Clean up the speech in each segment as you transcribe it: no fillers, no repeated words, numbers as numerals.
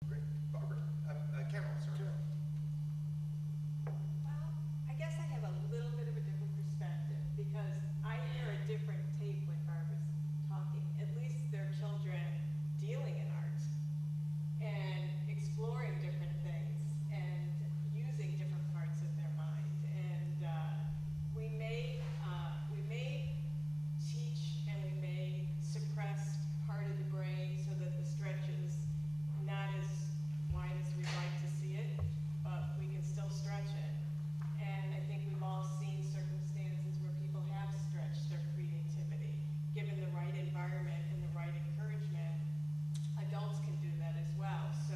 Great. Barbara. Carol, sorry. Carol. Well, I guess I have a little bit of a different perspective because I hear a different tape when Barbara's talking. At least their children dealing in art and exploring different things and using different parts of their mind. And we may teach and we may suppress part of the brain so that the stretch is not as wide as we'd like to see it, but we can still stretch it. And I think we've all seen circumstances where people have stretched their creativity. Given the right environment and the right encouragement, adults can do that as well. So,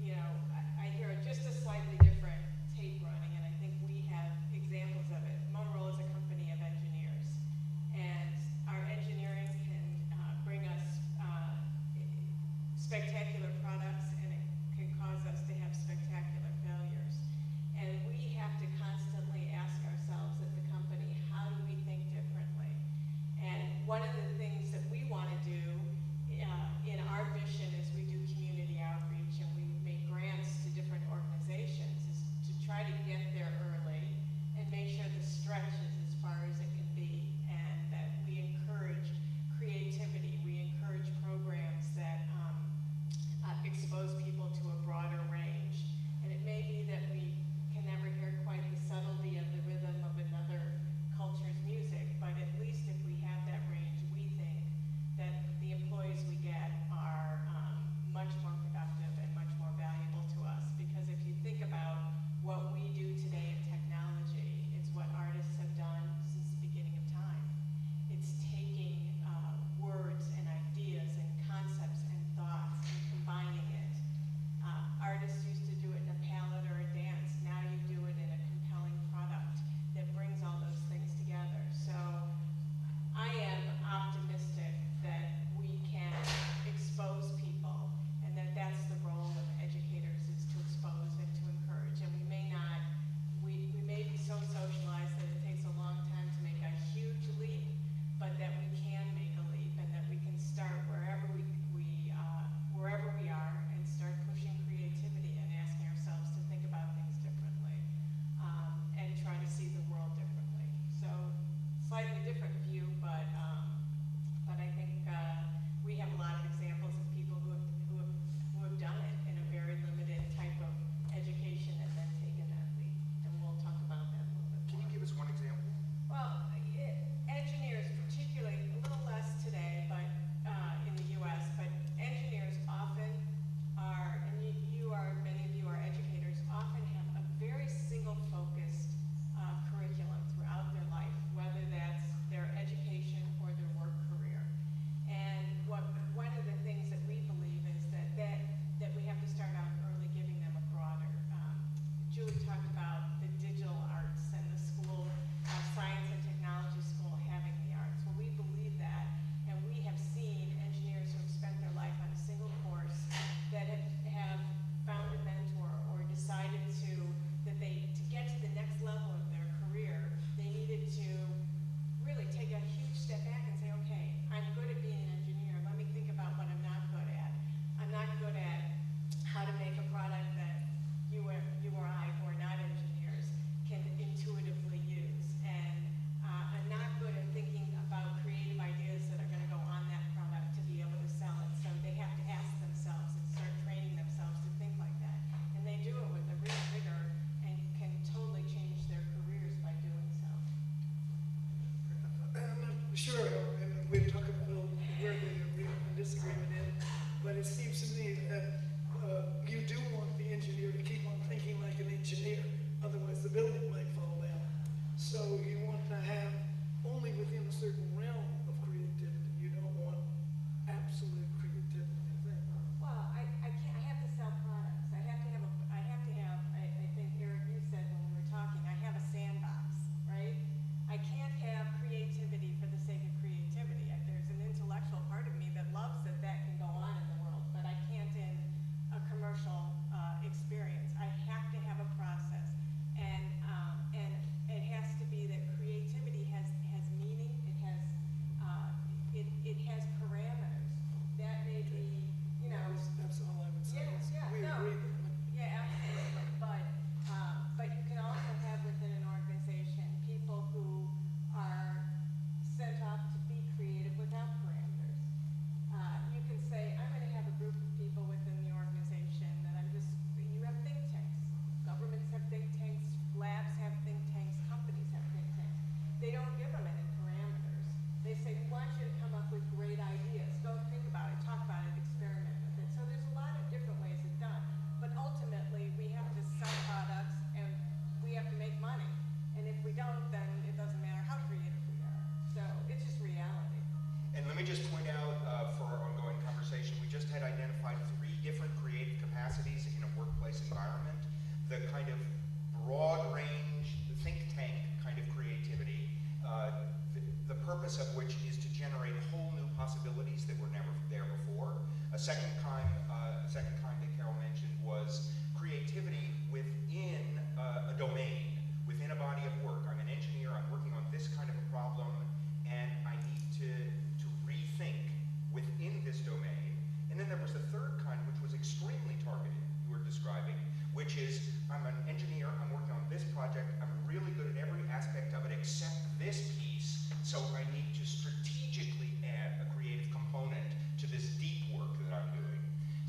you know, I hear just a slightly different tape running, and I think we have examples of it. Motorola is a company of engineers, and our engineering can bring us spectacular products, and it can cause us to have spectacular failures. And we have to constantly ask ourselves at the company, how do we think differently? And one of the things that we want to do in our mission as we do community outreach and we make grants to different organizations is to try to get there early and make sure the stretch is as far as it can be, and that we encourage creativity. We encourage programs that expose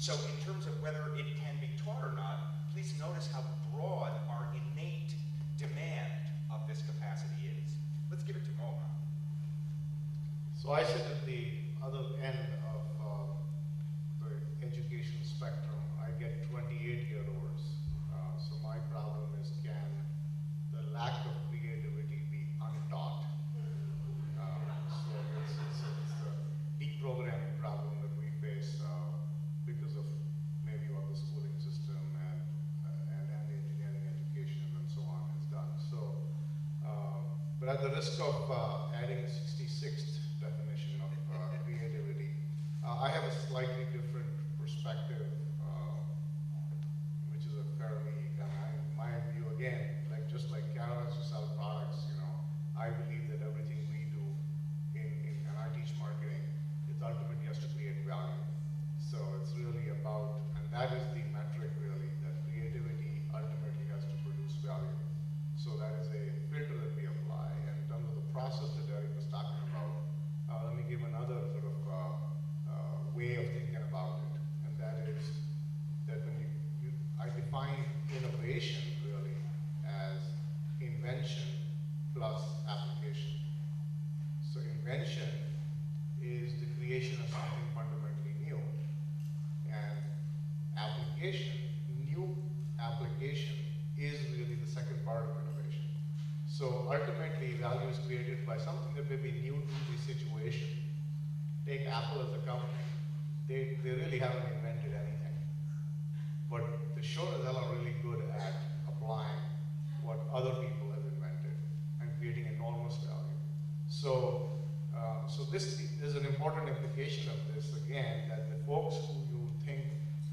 So in terms of whether it can be taught or not, please notice how broad our innate demand of this capacity is. Let's give it to Mohan. So I sit at the other end of the education spectrum. I get 28-year-olds. So my problem is, can the lack of creativity be untaught? So it's a deprogramming problem that we face because of maybe what the schooling system and the engineering education and so on has done. So, but at the risk of adding a 66th definition of creativity, I have a slightly different perspective, which is a fairly, my view again, just like Carol has to sell products, I believe that everything we do and I teach marketing, it ultimately has to create value. So it's really about, and that is the metric really, that creativity ultimately has to produce value. So that is a filter that we apply. And in terms of the process that Eric was talking about, let me give another sort of way of thinking about it. And that is that when I define innovation really as invention plus application. So invention is the creation of something fundamentally new. And application, new application, is really the second part of innovation. So ultimately, value is created by something that may be new to the situation. Take Apple as a company. They really haven't invented anything. But they sure as hell are really good at applying what other people have invented and creating enormous value. So, this is an important implication of this, again, that the folks who you think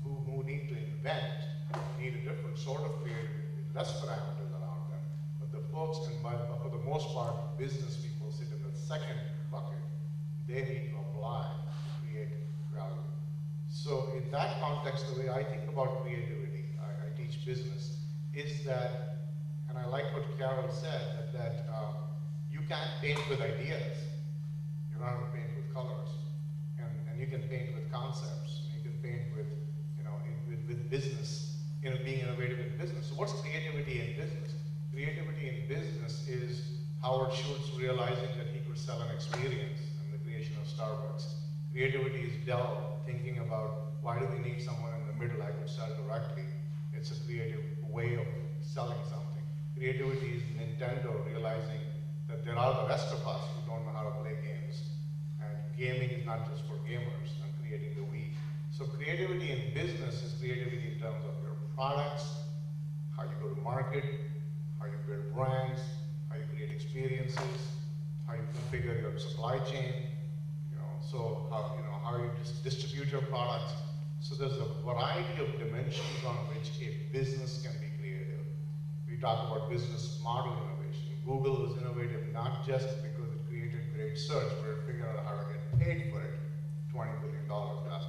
who need to invent need a different sort of creativity, less parameters around them. But the folks, and for the most part, business people sit in the second bucket. They need to apply to create value. So in that context, the way I think about creativity, I teach business, is that, and I like what Carol said, that you can't paint with ideas. You don't have to paint with colors. And you can paint with concepts. You can paint with, with business, being innovative in business. So what's creativity in business? Creativity in business is Howard Schultz realizing that he could sell an experience and the creation of Starbucks. Creativity is Dell thinking about, why do we need someone in the middle I could sell directly? It's a creative way of selling something. Creativity is Nintendo realizing that there are the rest of us who don't know how to play games. And gaming is not just for gamers, and creating the Wii. So creativity in business is creativity in terms of your products, how you go to market, how you build brands, how you create experiences, how you configure your supply chain, so how you distribute your products. So there's a variety of dimensions on which a business can be creative. We talk about business model innovation. Google was innovative not just because it created great search, but it figured out how to get paid for it, $20 billion last